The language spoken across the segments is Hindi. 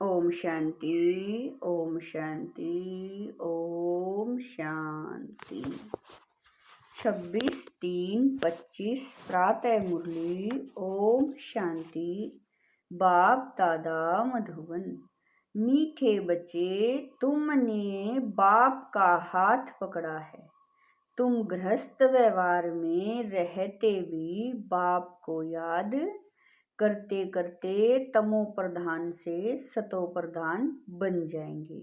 ओम शांति, ओम शांति, ओम शांति। 26/3/25 प्रातः मुरली। ओम शांति। बाप दादा मधुबन। मीठे बच्चे, तुमने बाप का हाथ पकड़ा है। तुम गृहस्थ व्यवहार में रहते भी बाप को याद करते करते तमो प्रधान से सतो प्रधान बन जाएंगे।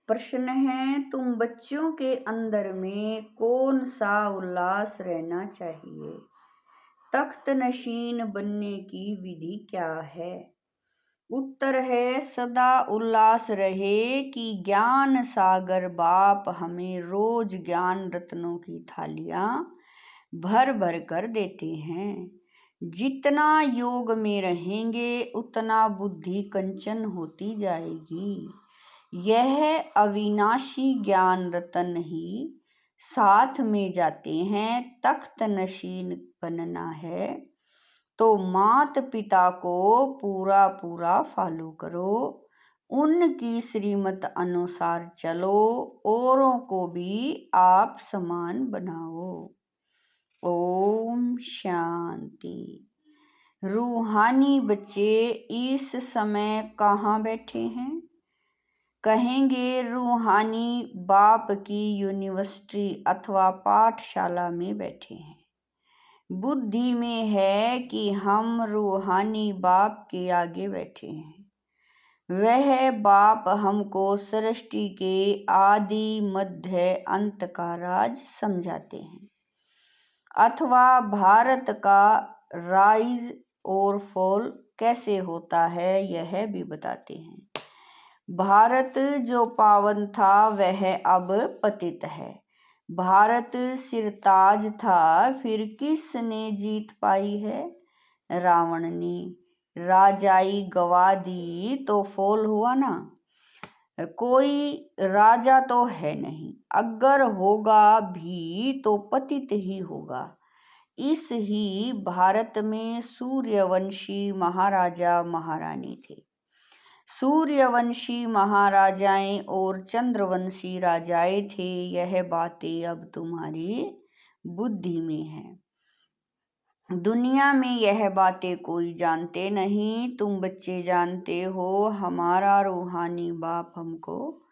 प्रश्न है, तुम बच्चों के अंदर में कौन सा उल्लास रहना चाहिए? तख्त नशीन बनने की विधि क्या है? उत्तर है, सदा उल्लास रहे कि ज्ञान सागर बाप हमें रोज ज्ञान रत्नों की थालियां भर भर कर देते हैं। जितना योग में रहेंगे उतना बुद्धि कंचन होती जाएगी। यह अविनाशी ज्ञान रतन ही साथ में जाते हैं। तख्त नशीन बनना है तो मात पिता को पूरा पूरा फॉलो करो, उनकी श्रीमत अनुसार चलो, औरों को भी आप समान बनाओ। ओम शांति। रूहानी बच्चे इस समय कहाँ बैठे हैं? कहेंगे रूहानी बाप की यूनिवर्सिटी अथवा पाठशाला में बैठे हैं। बुद्धि में है कि हम रूहानी बाप के आगे बैठे हैं। वह बाप हमको सृष्टि के आदि मध्य अंत का राज समझाते हैं, अथवा भारत का राइज और फॉल कैसे होता है यह भी बताते हैं। भारत जो पावन था वह अब पतित है। भारत सिरताज था, फिर किसने जीत पाई है? रावण ने। राजाई गवा दी तो फॉल हुआ ना। कोई राजा तो है नहीं, अगर होगा भी तो पतित ही होगा। इस ही भारत में सूर्यवंशी महाराजा महारानी थे। सूर्यवंशी महाराजाएं और चंद्रवंशी राजाएं थे। यह बातें अब तुम्हारी बुद्धि में है। दुनिया में यह बातें कोई जानते नहीं, तुम बच्चे जानते हो। हमारा रूहानी बाप हमको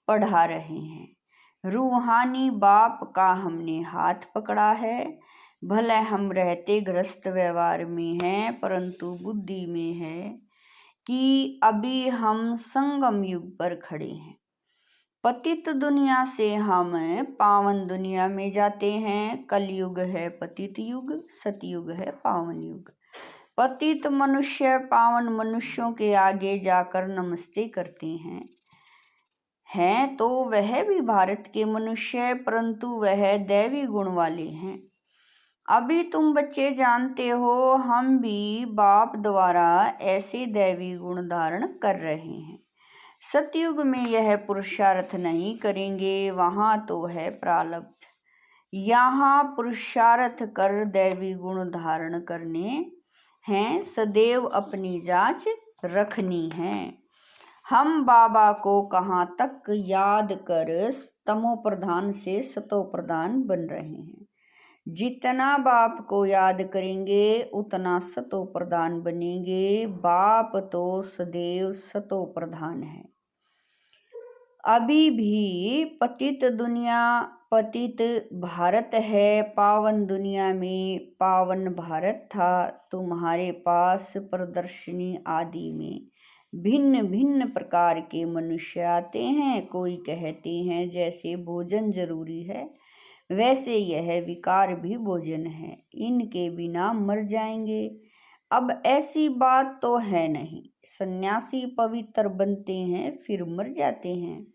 पढ़ा रहे हैं। रूहानी बाप का हमने हाथ पकड़ा है। भले हम रहते गृहस्थ व्यवहार में हैं, परंतु बुद्धि में है कि अभी हम संगम युग पर खड़े हैं। पतित दुनिया से हम पावन दुनिया में जाते हैं। कलयुग है पतित युग, सतयुग है पावन युग। पतित मनुष्य पावन मनुष्यों के आगे जाकर नमस्ते करते हैं तो वह भी भारत के मनुष्य, परंतु वह दैवी गुण वाले हैं। अभी तुम बच्चे जानते हो, हम भी बाप द्वारा ऐसे दैवी गुण धारण कर रहे हैं। सतयुग में यह पुरुषार्थ नहीं करेंगे, वहां तो है प्रारब्ध। यहाँ पुरुषार्थ कर दैवी गुण धारण करने हैं, सदैव अपनी जांच रखनी है। हम बाबा को कहाँ तक याद कर तमो प्रधान से सतो प्रधान बन रहे हैं। जितना बाप को याद करेंगे उतना सतो प्रधान बनेंगे। बाप तो सदैव सतो प्रधान है। अभी भी पतित दुनिया पतित भारत है, पावन दुनिया में पावन भारत था। तुम्हारे पास प्रदर्शनी आदि में भिन्न भिन्न प्रकार के मनुष्य आते हैं। कोई कहते हैं जैसे भोजन जरूरी है, वैसे यह विकार भी भोजन है, इनके बिना मर जाएंगे। अब ऐसी बात तो है नहीं। सन्यासी पवित्र बनते हैं फिर मर जाते हैं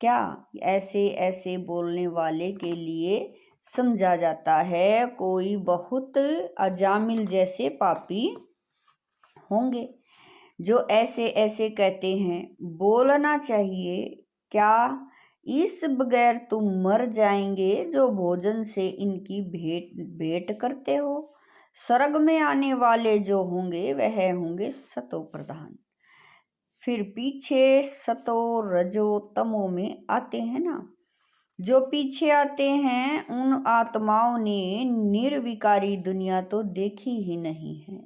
क्या? ऐसे ऐसे बोलने वाले के लिए समझा जाता है कोई बहुत अजामिल जैसे पापी होंगे जो ऐसे ऐसे कहते हैं। बोलना चाहिए क्या इस बगैर तुम मर जाएंगे जो भोजन से इनकी भेंट करते हो? स्वर्ग में आने वाले जो होंगे वह होंगे सतो प्रधान। फिर पीछे सतो रजो तमो में आते हैं ना। जो पीछे आते हैं उन आत्माओं ने निर्विकारी दुनिया तो देखी ही नहीं है,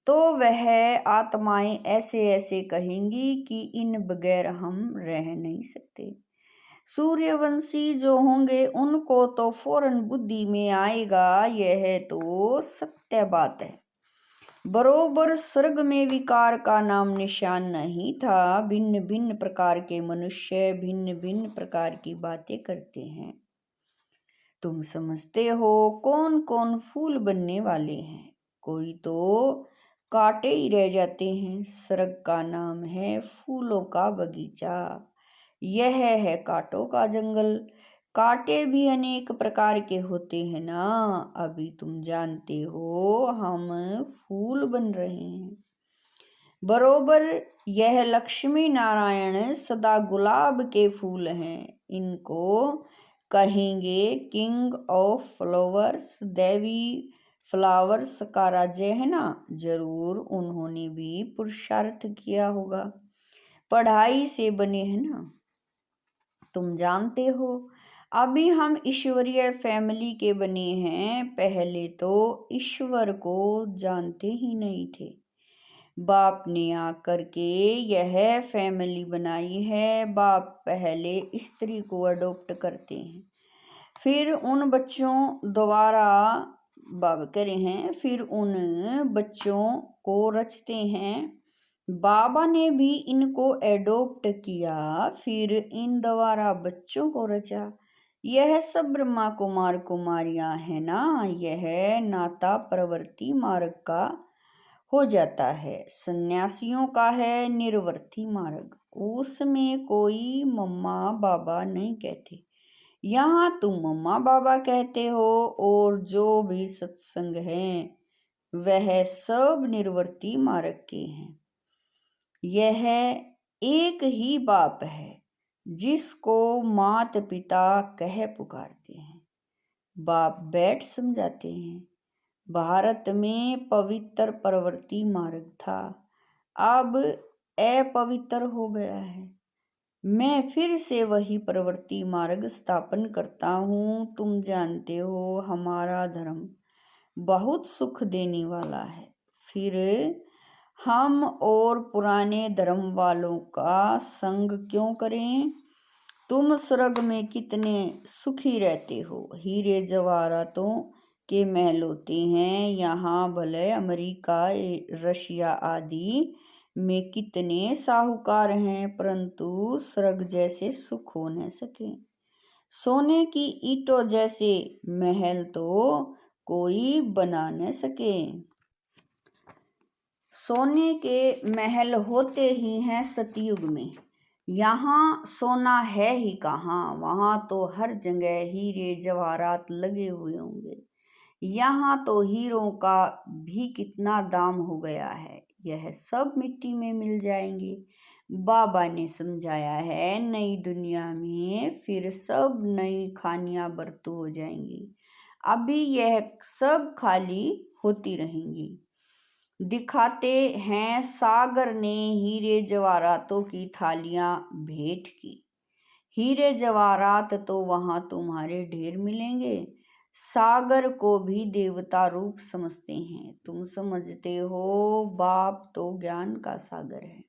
तो वह आत्माएं ऐसे ऐसे कहेंगी कि इन बगैर हम रह नहीं सकते। सूर्यवंशी जो होंगे उनको तो फौरन बुद्धि में आएगा, यह तो सत्य बात है। बरोबर स्वर्ग में विकार का नाम निशान नहीं था। भिन्न भिन्न प्रकार के मनुष्य भिन्न भिन्न प्रकार की बातें करते हैं। तुम समझते हो कौन कौन फूल बनने वाले हैं, कोई तो कांटे ही रह जाते हैं। स्वर्ग का नाम है फूलों का बगीचा, यह है कांटों का जंगल। कांटे भी अनेक प्रकार के होते हैं ना। अभी तुम जानते हो हम फूल बन रहे हैं। बरोबर यह लक्ष्मी नारायण सदा गुलाब के फूल हैं। इनको कहेंगे king of flowers, Devi flowers का राज्य है ना। जरूर उन्होंने भी पुरुषार्थ किया होगा, पढ़ाई से बने हैं ना। तुम जानते हो अभी हम ईश्वरीय फैमिली के बने हैं, पहले तो ईश्वर को जानते ही नहीं थे। बाप ने आकर के यह फैमिली बनाई है। बाप पहले स्त्री को अडॉप्ट करते हैं, फिर उन बच्चों द्वारा बाप करे हैं, फिर उन बच्चों को रचते हैं। बाबा ने भी इनको एडॉप्ट किया, फिर इन द्वारा बच्चों को रचा। यह सब ब्रह्मा कुमार कुमारियां है ना। यह नाता प्रवृत्ति मार्ग का हो जाता है। सन्यासियों का है निर्वर्ती मार्ग, उसमें कोई मम्मा बाबा नहीं कहते। यहाँ तुम मम्मा बाबा कहते हो, और जो भी सत्संग है वह सब निर्वर्ती मार्ग के हैं। यह एक ही बाप है जिसको मात पिता कह पुकारते हैं। बाप बैठ समझाते हैं। भारत में पवित्र प्रवृत्ति मार्ग था, अब अपवित्र हो गया है। मैं फिर से वही प्रवृत्ति मार्ग स्थापन करता हूँ। तुम जानते हो हमारा धर्म बहुत सुख देने वाला है, फिर हम और पुराने धर्म वालों का संग क्यों करें। तुम स्वर्ग में कितने सुखी रहते हो, हीरे जवाहरातों के महल होते हैं। यहाँ भले अमेरिका रशिया आदि में कितने साहूकार हैं, परंतु स्वर्ग जैसे सुख हो न सके। सोने की ईंटों जैसे महल तो कोई बना न सके। सोने के महल होते ही हैं सतयुग में, यहाँ सोना है ही कहाँ। वहाँ तो हर जगह हीरे जवाहरात लगे हुए होंगे। यहाँ तो हीरों का भी कितना दाम हो गया है, यह सब मिट्टी में मिल जाएंगे। बाबा ने समझाया है नई दुनिया में फिर सब नई खानियां बरतू हो जाएंगी, अभी यह सब खाली होती रहेंगी। दिखाते हैं सागर ने हीरे जवाहरातों की थालियां भेंट की। हीरे जवाहरात तो वहां तुम्हारे ढेर मिलेंगे। सागर को भी देवता रूप समझते हैं। तुम समझते हो बाप तो ज्ञान का सागर है।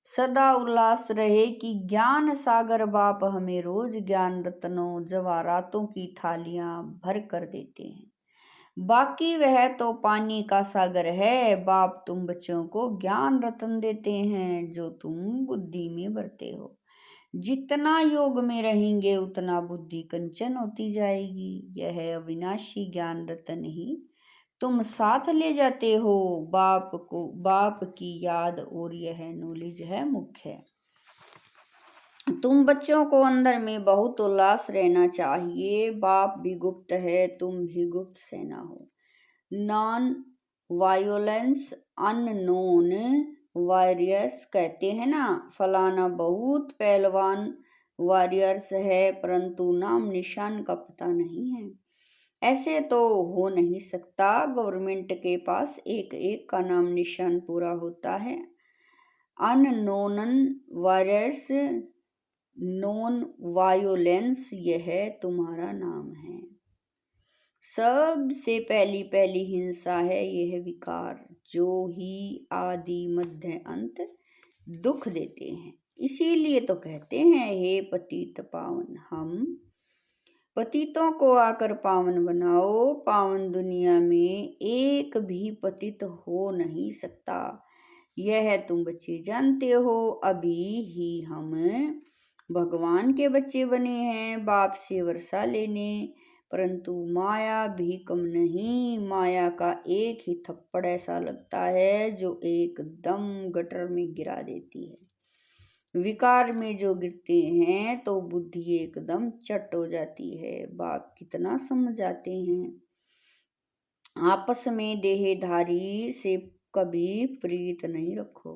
सदा उल्लास रहे कि ज्ञान सागर बाप हमें रोज ज्ञान रत्नों जवाहरातों की थालियां भर कर देते हैं। बाकी वह तो पानी का सागर है। बाप तुम बच्चों को ज्ञान रत्न देते हैं जो तुम बुद्धि में भरते हो। जितना योग में रहेंगे उतना बुद्धि कंचन होती जाएगी। यह अविनाशी ज्ञान रत्न ही तुम साथ ले जाते हो। बाप की याद और यह नॉलेज है मुख्य। तुम बच्चों को अंदर में बहुत उल्लास रहना चाहिए। बाप भी गुप्त है, तुम भी गुप्त सेना हो। नॉन वायोलेंस अननोन वॉरियर्स कहते हैं ना, फलाना बहुत पहलवान वॉरियर्स है, परंतु नाम निशान का पता नहीं है। ऐसे तो हो नहीं सकता। गवर्नमेंट के पास एक एक का नाम निशान पूरा होता है। अननोन वायरस, नॉन वायोलेंस, यह तुम्हारा नाम है। सबसे पहली पहली हिंसा है यह विकार, जो ही आदि मध्य अंत दुख देते हैं। इसीलिए तो कहते हैं, हे पतित पावन, हम पतितों को आकर पावन बनाओ। पावन दुनिया में एक भी पतित हो नहीं सकता, यह तुम बच्चे जानते हो। अभी ही हम भगवान के बच्चे बने हैं, बाप से वर्षा लेने, परंतु माया भी कम नहीं। माया का एक ही थप्पड़ ऐसा लगता है जो एकदम गटर में गिरा देती है। विकार में जो गिरते हैं तो बुद्धि एकदम चट हो जाती है। बाप कितना समझाते हैं, आपस में देहधारी से कभी प्रीत नहीं रखो।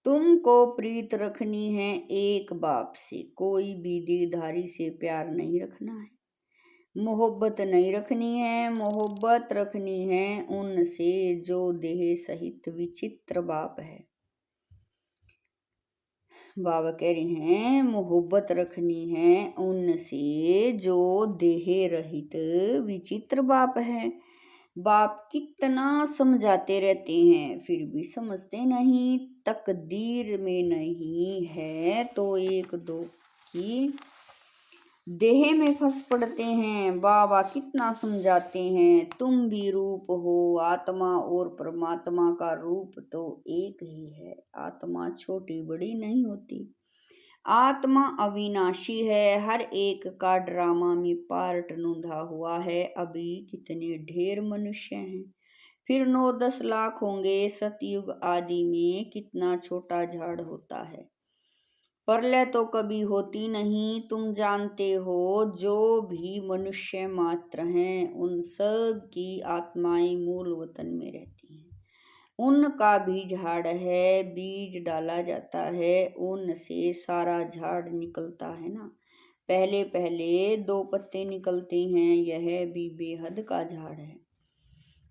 तुमको प्रीत रखनी है एक बाप से, कोई भी देहधारी से प्यार नहीं रखना है। मोहब्बत नहीं रखनी है, मोहब्बत रखनी है उनसे जो देह सहित विचित्र बाप है। बाबा कह रहे हैं, मोहब्बत रखनी है उनसे जो देह रहित विचित्र बाप है। बाप कितना समझाते रहते हैं, फिर भी समझते नहीं। तकदीर में नहीं है तो एक दो की देह में फंस पड़ते हैं। बाबा कितना समझाते हैं, तुम भी रूप हो। आत्मा और परमात्मा का रूप तो एक ही है। आत्मा छोटी बड़ी नहीं होती, आत्मा अविनाशी है। हर एक का ड्रामा में पार्ट नोंधा हुआ है। अभी कितने ढेर मनुष्य हैं, फिर 9-10 लाख होंगे। सतयुग आदि में कितना छोटा झाड़ होता है। प्रलय तो कभी होती नहीं, तुम जानते हो। जो भी मनुष्य मात्र हैं उन सब की आत्माएं मूल वतन में रहती हैं। उनका भी झाड़ है, बीज डाला जाता है, उनसे सारा झाड़ निकलता है ना। पहले पहले 2 पत्ते निकलते हैं, यह भी बेहद का झाड़ है।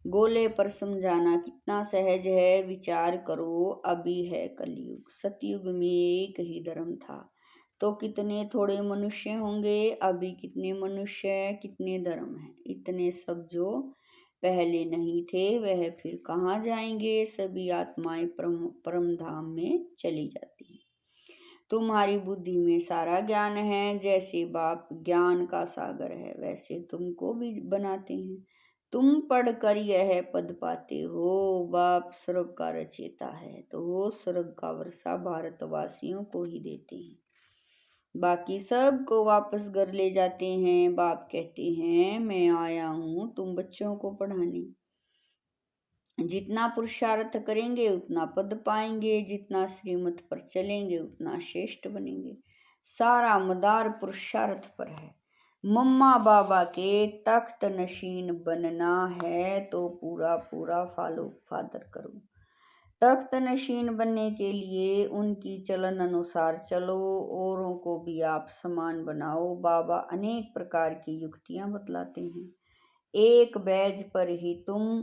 गोले पर समझाना कितना सहज है, विचार करो। अभी है कलयुग, सतयुग में एक ही धर्म था तो कितने थोड़े मनुष्य होंगे। अभी कितने मनुष्य, कितने धर्म हैं। इतने सब जो पहले नहीं थे वह फिर कहाँ जाएंगे। सभी आत्माएं परम धाम में चली जाती हैं। तुम्हारी बुद्धि में सारा ज्ञान है, जैसे बाप ज्ञान का सागर है वैसे तुमको भी बनाते हैं। तुम पढ़कर यह पद पाते हो, बाप स्वर्ग का रचयिता है तो वो स्वर्ग का वर्षा भारतवासियों को ही देते हैं, बाकी सब को वापस घर ले जाते हैं। बाप कहते हैं, मैं आया हूँ तुम बच्चों को पढ़ाने। जितना पुरुषार्थ करेंगे उतना पद पाएंगे, जितना श्रीमत पर चलेंगे उतना श्रेष्ठ बनेंगे। सारा मदार पुरुषार्थ पर है। मम्मा बाबा के तख्त नशीन बनना है तो पूरा पूरा फॉलो फादर करो। तख्त नशीन बनने के लिए उनकी चलन अनुसार चलो, औरों को भी आप समान बनाओ। बाबा अनेक प्रकार की युक्तियां बतलाते हैं। एक बैज पर ही तुम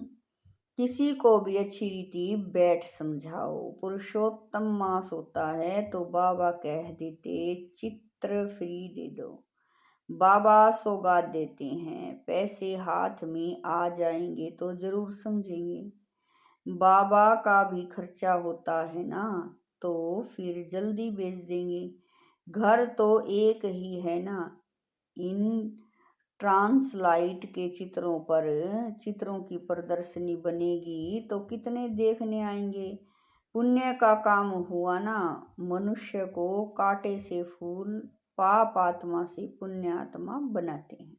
किसी को भी अच्छी रीति बैठ समझाओ। पुरुषोत्तम मास होता है तो बाबा कह देते चित्र फ्री दे दो। बाबा सौगात देते हैं, पैसे हाथ में आ जाएंगे तो जरूर समझेंगे। बाबा का भी खर्चा होता है ना, तो फिर जल्दी बेच देंगे। घर तो एक ही है ना। इन ट्रांसलाइट के चित्रों पर चित्रों की प्रदर्शनी बनेगी तो कितने देखने आएंगे। पुण्य का काम हुआ ना। मनुष्य को कांटे से फूल, पाप आत्मा से पुण्य आत्मा बनाते हैं।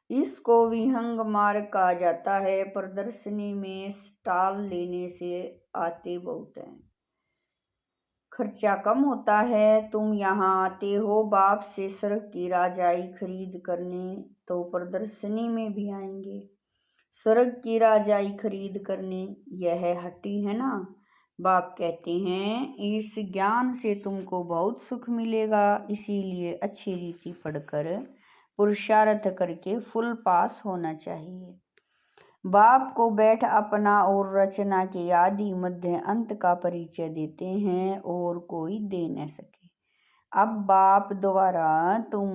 इसको विहंग मार्ग कहा जाता है। प्रदर्शनी में स्टॉल लेने से आते बहुत हैं, खर्चा कम होता है। तुम यहाँ आते हो बाप से स्वर्ग की राजाई खरीद करने तो प्रदर्शनी में भी आएंगे स्वर्ग की राजाई खरीद करने। यह हट्टी है ना। बाप कहते हैं, इस ज्ञान से तुमको बहुत सुख मिलेगा, इसीलिए अच्छी रीति पढ़कर पुरुषार्थ करके फुल पास होना चाहिए। बाप को बैठ अपना और रचना के आदि मध्य अंत का परिचय देते हैं और कोई दे न सके। अब बाप द्वारा तुम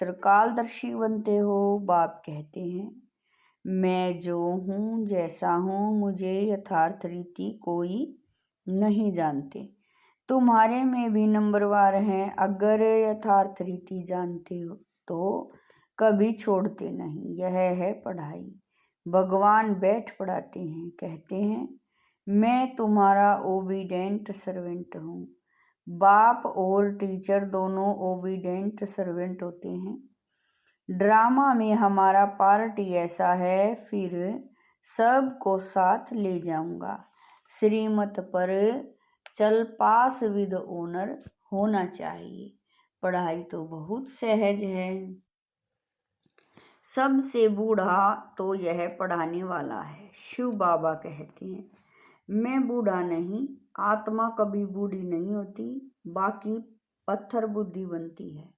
त्रिकालदर्शी बनते हो। बाप कहते हैं, मैं जो हूँ जैसा हूँ मुझे यथार्थ रीति कोई नहीं जानते। तुम्हारे में भी नंबरवार हैं। अगर यथार्थ रीति जानते हो तो कभी छोड़ते नहीं। यह है पढ़ाई। भगवान बैठ पढ़ाते हैं, कहते हैं, मैं तुम्हारा ओबीडेंट सर्वेंट हूँ। बाप और टीचर दोनों ओबीडेंट सर्वेंट होते हैं। ड्रामा में हमारा पार्ट ऐसा है, फिर सबको साथ ले जाऊंगा। श्रीमत पर चल पास विद ओनर होना चाहिए। पढ़ाई तो बहुत सहज है। सबसे बूढ़ा तो यह पढ़ाने वाला है। शिव बाबा कहते हैं, मैं बूढ़ा नहीं, आत्मा कभी बूढ़ी नहीं होती, बाकी पत्थर बुद्धि बनती है।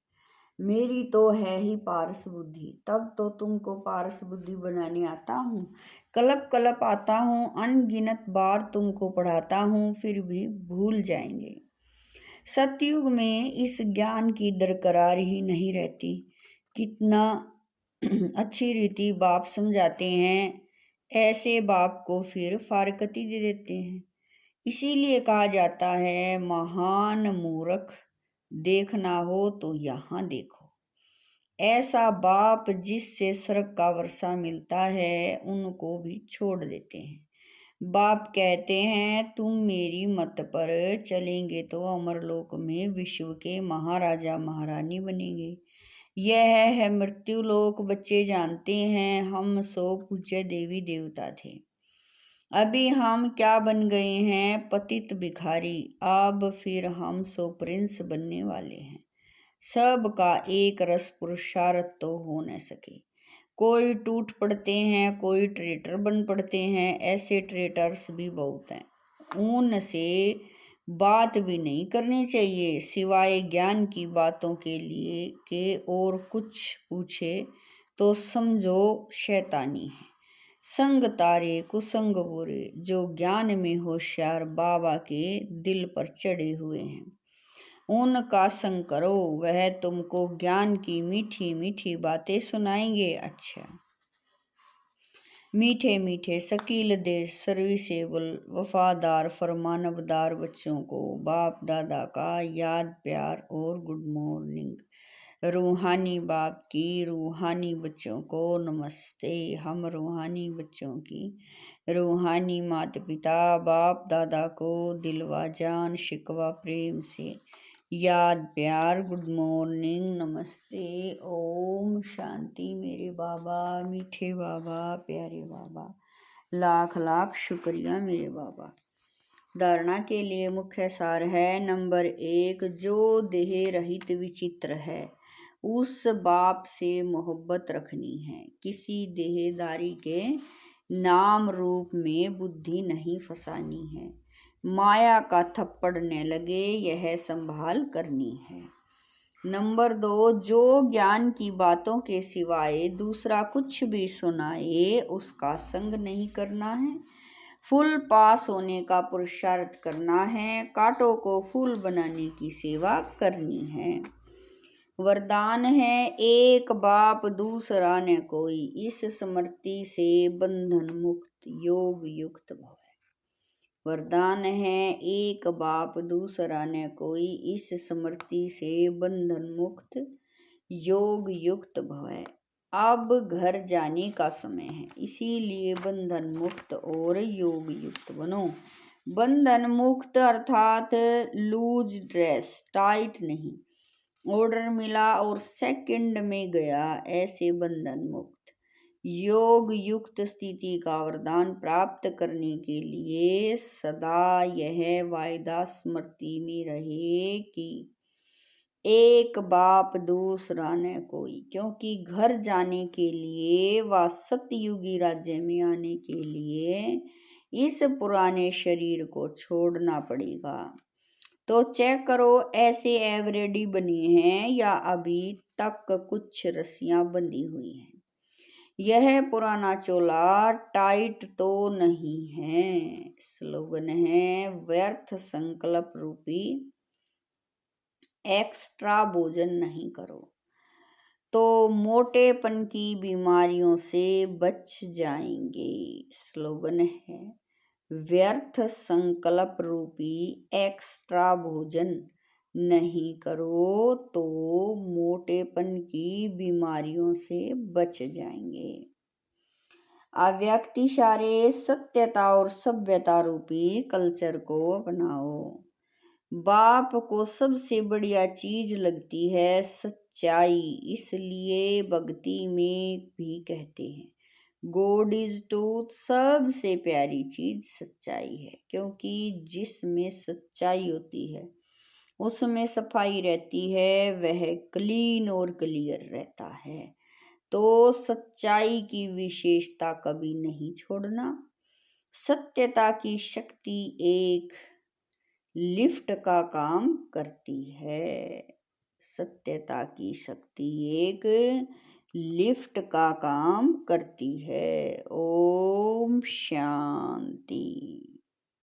मेरी तो है ही पारस बुद्धि। तब तो तुमको पारस बुद्धि बनाने आता हूँ। कलप कलप आता हूँ, अनगिनत बार तुमको पढ़ाता हूँ, फिर भी भूल जाएंगे। सतयुग में इस ज्ञान की दरकरार ही नहीं रहती। कितना अच्छी रीति बाप समझाते हैं। ऐसे बाप को फिर फारकती दे देते हैं। इसीलिए कहा जाता है, महान मूर्ख, देखना हो तो यहाँ देखो। ऐसा बाप जिससे स्वर्ग का वर्षा मिलता है, उनको भी छोड़ देते हैं। बाप कहते हैं, तुम मेरी मत पर चलेंगे तो अमरलोक में विश्व के महाराजा महारानी बनेंगे। यह है मृत्युलोक। बच्चे जानते हैं, हम सो पूज्य देवी देवता थे, अभी हम क्या बन गए हैं, पतित भिखारी। अब फिर हम सो प्रिंस बनने वाले हैं। सब का एक रस पुरुषार्थ तो हो न सके। कोई टूट पड़ते हैं, कोई ट्रेटर बन पड़ते हैं। ऐसे ट्रेटर्स भी बहुत हैं। उनसे बात भी नहीं करनी चाहिए, सिवाय ज्ञान की बातों के लिए के और कुछ पूछे तो समझो शैतानी है। संग तारे कुसंग बुरे, जो ज्ञान में होशियार बाबा के दिल पर चढ़े हुए हैं, उनका संग करो। वह तुमको ज्ञान की मीठी मीठी बातें सुनाएंगे। अच्छा, मीठे मीठे शकील दे सर्विसेबल वफादार फरमानबदार बच्चों को बाप दादा का याद प्यार और गुड मॉर्निंग। रूहानी बाप की रूहानी बच्चों को नमस्ते। हम रूहानी बच्चों की रूहानी माता पिता बाप दादा को दिलवा जान शिकवा प्रेम से याद प्यार गुड मॉर्निंग नमस्ते। ओम शांति। मेरे बाबा, मीठे बाबा, प्यारे बाबा, लाख लाख शुक्रिया मेरे बाबा। धारणा के लिए मुख्य सार है, नंबर 1, जो देह रहित विचित्र है उस बाप से मोहब्बत रखनी है। किसी देहदारी के नाम रूप में बुद्धि नहीं फंसानी है। माया का थप्पड़ न लगे, यह संभाल करनी है। नंबर 2, जो ज्ञान की बातों के सिवाय दूसरा कुछ भी सुनाए उसका संग नहीं करना है। फूल पास होने का पुरुषार्थ करना है। कांटों को फूल बनाने की सेवा करनी है। वरदान है, एक बाप दूसरा न कोई, इस स्मृति से बंधन मुक्त योग युक्त भव। वरदान है, एक बाप दूसरा न कोई, इस स्मृति से बंधन मुक्त योग युक्त भव। अब घर जाने का समय है, इसीलिए बंधन मुक्त और योग युक्त बनो। बंधन मुक्त अर्थात लूज ड्रेस, टाइट नहीं। ऑर्डर मिला और सेकंड में गया, ऐसे बंधन मुक्त। योग युक्त स्थिति का वरदान प्राप्त करने के लिए सदा यह वायदा स्मृति में रहे कि एक बाप दूसरा न कोई। क्योंकि घर जाने के लिए व सतयुगी राज्य में आने के लिए इस पुराने शरीर को छोड़ना पड़ेगा। तो चेक करो, ऐसे एवरेडी बने हैं या अभी तक कुछ रस्सियां बंधी हुई हैं। यह पुराना चोला टाइट तो नहीं है। स्लोगन है व्यर्थ संकल्प रूपी एक्स्ट्रा भोजन नहीं करो तो मोटेपन की बीमारियों से बच जाएंगे। स्लोगन है व्यर्थ संकल्प रूपी एक्स्ट्रा भोजन नहीं करो तो मोटेपन की बीमारियों से बच जाएंगे। अव्यक्तिसारे सत्यता और सभ्यता रूपी कल्चर को अपनाओ। बाप को सबसे बढ़िया चीज लगती है सच्चाई, इसलिए भक्ति में भी कहते हैं गॉड इज ट्रूथ। सबसे प्यारी चीज सच्चाई है, क्योंकि जिसमें सच्चाई होती है उसमें सफाई रहती है, वह क्लीन और क्लियर रहता है। तो सच्चाई की विशेषता कभी नहीं छोड़ना। सत्यता की शक्ति एक लिफ्ट का काम करती है। सत्यता की शक्ति एक लिफ्ट का काम करती है। ओम शांति।